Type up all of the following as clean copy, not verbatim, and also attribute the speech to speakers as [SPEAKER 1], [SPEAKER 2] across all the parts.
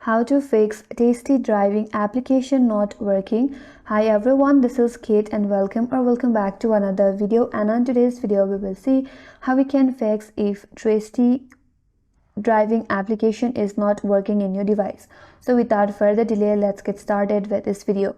[SPEAKER 1] how to fix Testi driving application not working. Hi everyone, this is Kate and welcome back to another video. And on today's video we will see how we can fix if Testi driving application is not working in your device. So without further delay, let's get started with this video.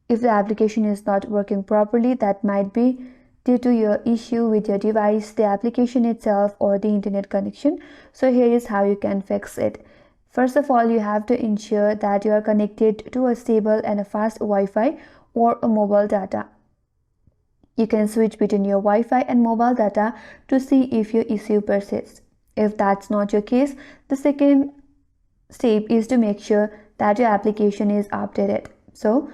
[SPEAKER 1] If the application is not working properly, that might be due to your issue with your device, the application itself, or the internet connection. So here is how you can fix it. First of all, you have to ensure that you are connected to a stable and a fast Wi-Fi or a mobile data. You can switch between your Wi-Fi and mobile data to see if your issue persists. If that's not your case, the second step is to make sure that your application is updated. So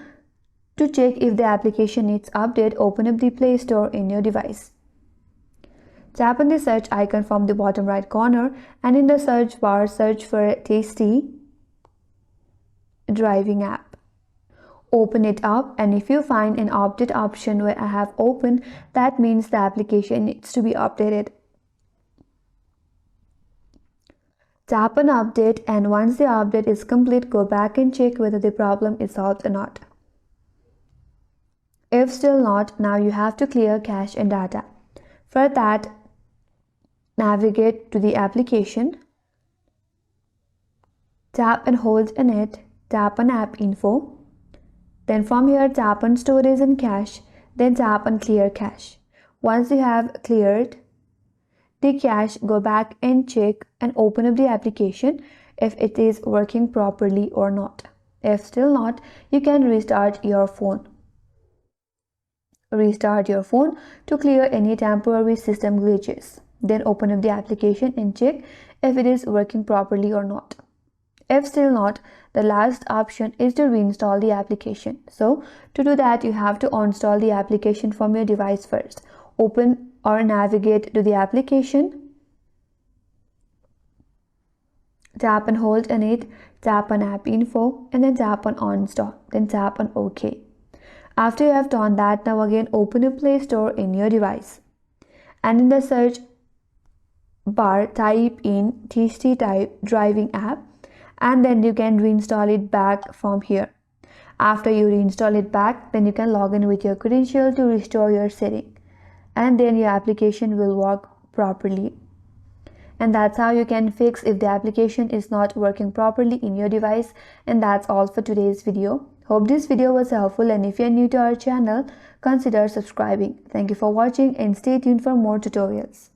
[SPEAKER 1] to check if the application needs update, open up the Play Store in your device. Tap on the search icon from the bottom right corner and in the search bar search for Testi driving app. Open it up, and if you find an update option where I have opened, that means the application needs to be updated. Tap on update, and once the update is complete, go back and check whether the problem is solved or not. If still not, now you have to clear cache and data. For that, navigate to the application, tap and hold on it, tap on app info, then from here tap on storage and cache, then tap on clear cache. Once you have cleared the cache, go back and check and open up the application if it is working properly or not. If still not, you can restart your phone. Restart your phone to clear any temporary system glitches. Then open up the application and check if it is working properly or not. If still not, the last option is to reinstall the application. So to do that, you have to uninstall the application from your device first. Open or navigate to the application, tap and hold on it, tap on app info, and then tap on uninstall, then tap on OK. After you have done that, now again open a Play Store in your device, and in the search bar type in Testi driving app, and then you can reinstall it back from here. After you reinstall it back, then you can log in with your credential to restore your setting, and then your application will work properly. And that's how you can fix if the application is not working properly in your device. And that's all for today's video. Hope this video was helpful, and if you are new to our channel, consider subscribing. Thank you for watching and stay tuned for more tutorials.